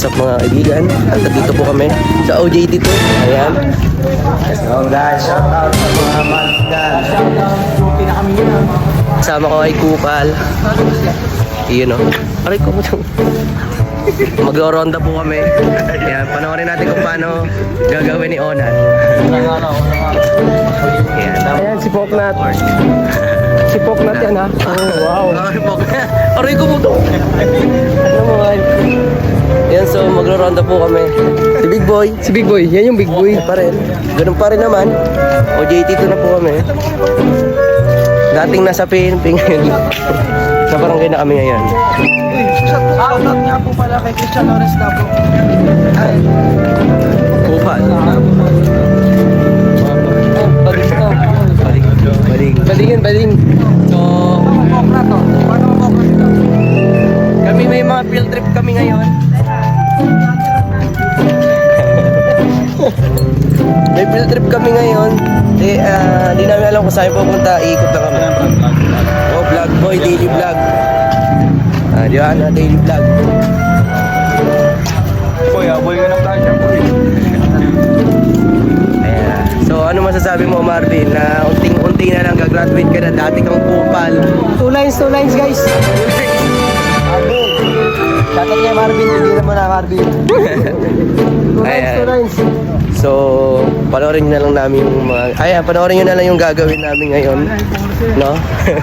Sa mga kaibigan, at dito po kami sa OJT2. Ayan. So guys, shout out sa mga mandan. Kasama ko ay Kupal. Iyon o. Aray ko mo itong. Mag-ronda po kami. Ayan, panoorin natin kung paano gagawin ni Onan. Ayan, si Poknat. Si Poknat yan ha. Oh, wow. Aray ko mo ito. Ano mo ay? Yan, so magro-ronda po kami. Si Big Boy. Si Big Boy. Yan yung Big Boy. Pa rin. Ganun pa rin naman. OJT2 na po kami. Dating nasa PNP ngayon. Sa barangay na kami ngayon. Shout out nga po pala kay Christian Lawrence na po. Ay. Kupal. Baling. So, kami may mga field trip kami ngayon. May field trip kami ngayon. Di namin alam kung saan pupunta. Iikot na kami. Oh, vlog boy, daily vlog. Di ba? Daily vlog. Boy ka ng vlog boy. Ayan. So, ano masasabi mo, Marvin? Na unting-unting na lang gagraduate ka na. Dati kang Kupal. Two lines guys. Shout out kay Marvin, hindi naman na Marvin. Two lines. So, panoorin nyo na lang namin yung mga... Ayan, panoorin nyo na lang yung gagawin namin ngayon. No?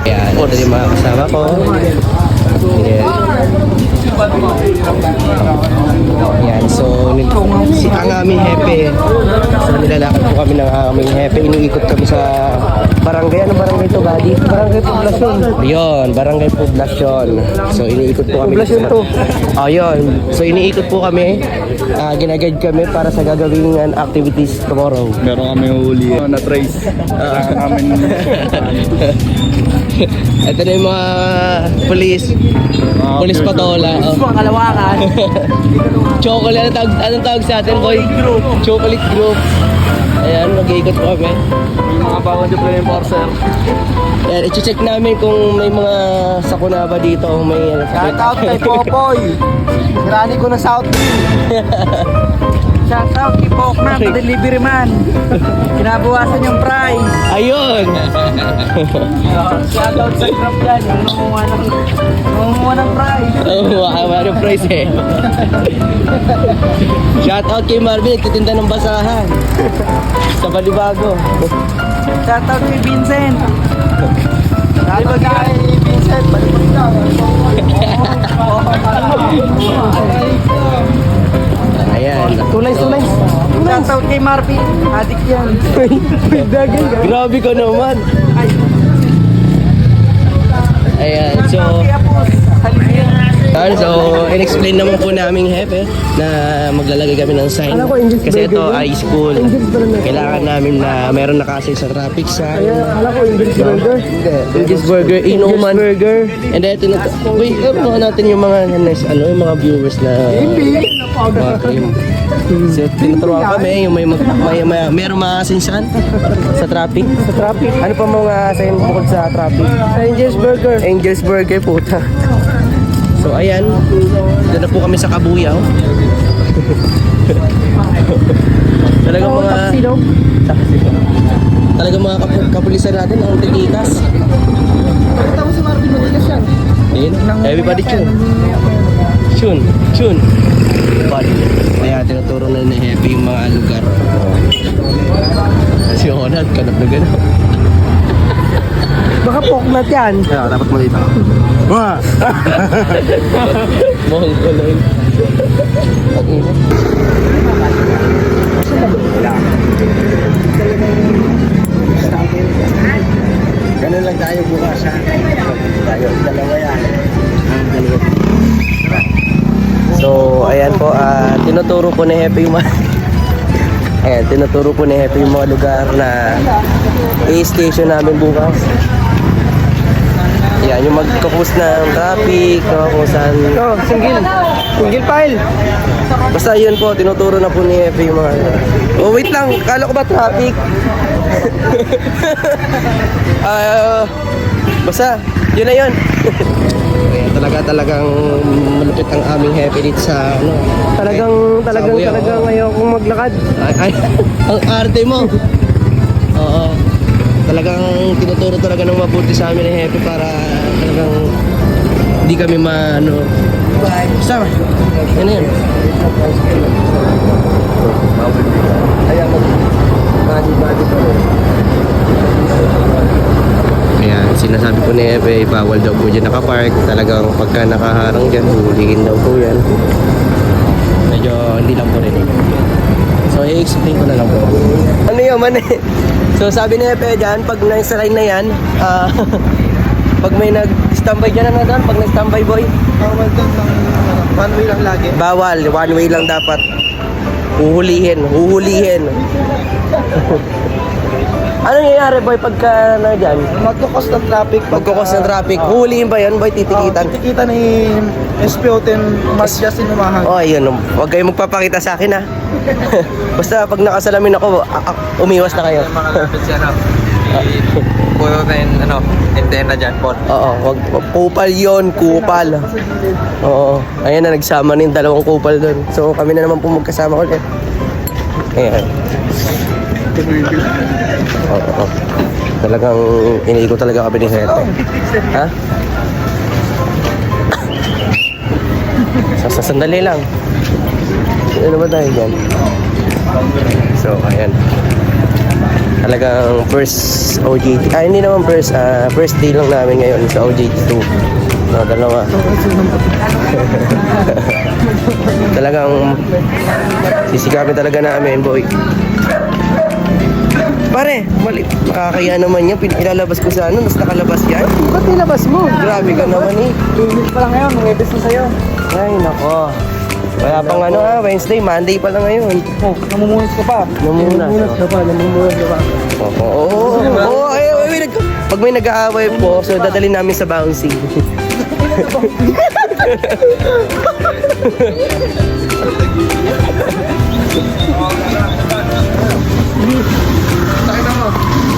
Ayan, ito yung mga kasama ko. Ayan. Ayan, so si ang aming hepe. So nilalakad po kami ng aming hepe. Iniikot kami sa barangay. Ano barangay ito, buddy? Barangay Poblacion. Ayun, barangay Poblacion. So iniikot po kami. Poblacion to. Ayun, so iniikot po kami. Ginaguide kami para sa gagawing activities tomorrow. Meron kami huli na trace. Kailangan namin Ito na yung mga police. Police patola. Oh. Mga kalawakan. Chocolate. Anong tawag sa atin, boy? Chocolate group. Ayan, mag-iikot po kami. may mga bawang deploy enforcer. Ayan, i-check namin kung may mga sakuna ba dito. May Shout out kay Popoy. Sirani ko na Southville. Shout out kay Poknat, delivery man. Kinabawasan yung price. Ayun! Shout out sa Grab yan. Yung nangunguha ng price. Oh, ano price eh. Shout out kay Marvin, nagtitinda ng basahan. Sa Balibago. Shout out kay Vincent. Shout out kay Vincent. Balik ka. Ayan. Tulay. Shout out kay Marvin. Adik yan. Grabe ka naman. Ayan, so... So, in-explain naman po namin hepe na maglalagay kami ng sign. Kasi ito ay school. Kailangan namin na meron nakasin sa traffic sign. Alam ko, English burger. English burger, inuman. And then, ito na... Wait, mga natin yung mga nice, yung mga viewers na... Mga cream. So, tinuturuan kami yung merong makasin saan? Sa traffic. Ano pa mga sign bukod sa traffic? Angel's Burger, puta. So ayan, doon na po kami sa Kabuyaw. Talagang mga talagang mga kapulisan natin ang titikas. Pakita mo si Marvin, matigas yan. Ayun, everybody tune. Body. Kaya tinuturo na ni Happy yung mga lugar. Si Onat, kanap na gano'n. Baka Poknat yan. Kaya dapat mo dito. Wah! Mongoloy. Ganun lang tayo bukas ha. Tayo, dalawa yan. So, ayan po, tinuturo po ni Happy yung mga ayan, tinuturo po ni Happy yung mga lugar na i-station namin bukas. Ayan, yung magkakos ng traffic, kung saan... Single file. Basta yun po, tinuturo na po ni Happy yung mga... Oh, wait lang, kala ko ba traffic? Basta, yun na yun. Kaya talagang malupit ang aming happy dito sa ano. Talagang ayaw kong maglakad. Ay, ang arte mo. Oo. Talagang tinuturo talaga ng mabuti sa amin ng happy para talagang hindi kami maano. Sama. Ano yan? Ayan mo. Body pa rin. Ayan, sinasabi po ni Epe, bawal daw po dyan nakapark. Talagang pagka nakaharang dyan, hulihin daw po yan. Medyo hindi lang po rin. So, i-explain ko na lang po. Ano yun, man eh? So, sabi ni Epe dyan, pag nasa line na yan, pag may nag-standby dyan, ano doon? Pag nag-standby boy? Bawal doon lang. One way lang lagi. Bawal, one way lang dapat. Huhulihin. Ano nangyayari boy pagka na dyan? Magkukos ng traffic. Pagkukos ng traffic, huhulihin ba yan boy? Titikitan? Titikitan ni SPO10 mas just inumahan. Oh, ayun. Huwag kayong magpapakita sa akin ha. Basta pag nakasalamin ako, umiwas na kayo. Mga lapit siya, no? Puro na yung, antena dyan, Paul. Oo, wag kupal 'yon, kupal. Oo. Ayan na nagsama ng dalawang kupal doon. So kami na naman po magkasama ulit. Ayan. Oo. Talagang iniikot talaga kami ni Hete. Ha? Sandali lang. Ano ba tayo dyan? So, ayan. Talagang first OJT. Hindi naman first day lang namin ngayon sa OJT 2. No, dalawa. Talagang sisikapin talaga namin, boy. Pare, mali. Makakaya naman yan. Ilalabas ko sa ano, mas nakalabas yan. Ba't nilabas mo? Grabe ka naman eh. English pa lang ngayon, Webes na sa'yo. Ay, nako. Wala pang ano Wednesday, Monday pa lang ngayon. Oh, namumunas ka pa. Namumunas ka pa. Oo, pag may nag-aaway po, so dadalhin namin sa bouncing.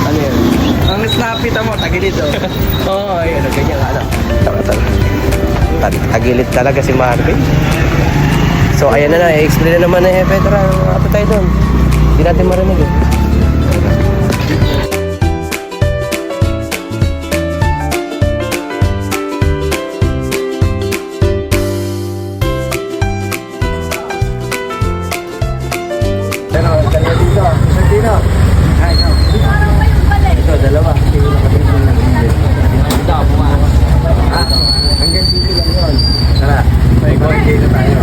Ano yan? Ang snapit mo, tagilid oh. Oo, ayun, ganyan ano. Tagilid talaga si Marvin. So ayan na, i-explain na naman na Petra, apa tayo doon? Hindi natin marinig eh. Ito, dalawa. Hanggang dito lang yun. Tara, may konti na tayo.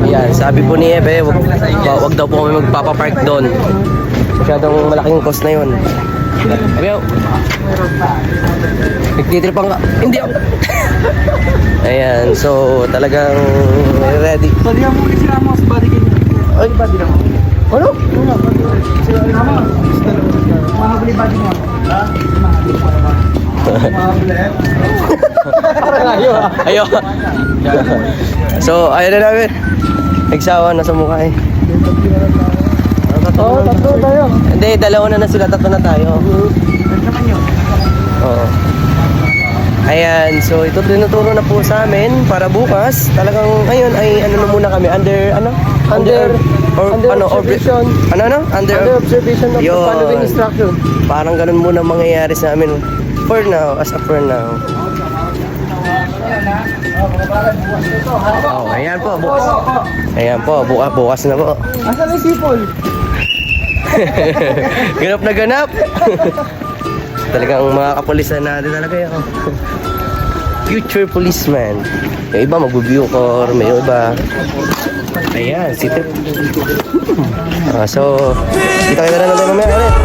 Ayan, sabi po ni Ebe, wag daw po kami magpapapark doon. Masyadong malaking cost na yun. Sabi ako, nagtitripang ka. Hindi ako. Ayan, so talagang ready. Bali mo ulit sila mo sa body ganyan. Ay, Body lang. ano? Sila mo. Mahabli body mo. Ha? Mahabli. Ayo. So, ayun na namin. Nagsawa na sa mukha eh. Oo, tatlo tayo. Hindi, dalawa na sila, tatlo na tayo. Ano naman yun? Oo. Ayan, so ito tinuturo na po sa amin para bukas. Talagang ngayon ay ano na muna kami under observation. Under Observation of the Yun. following instruction. Parang ganun muna mangyayari sa amin for now, as of for now. Oh, ayan po, bukas. Ayan po, bukas na po. Asan yung sipol? Ganap na ganap. Talagang mga kapulisan natin talaga yun. Future policeman. Yung iba magbubucor, may iba. Ayan, si Trip. So, kita na natin mamaya ulit.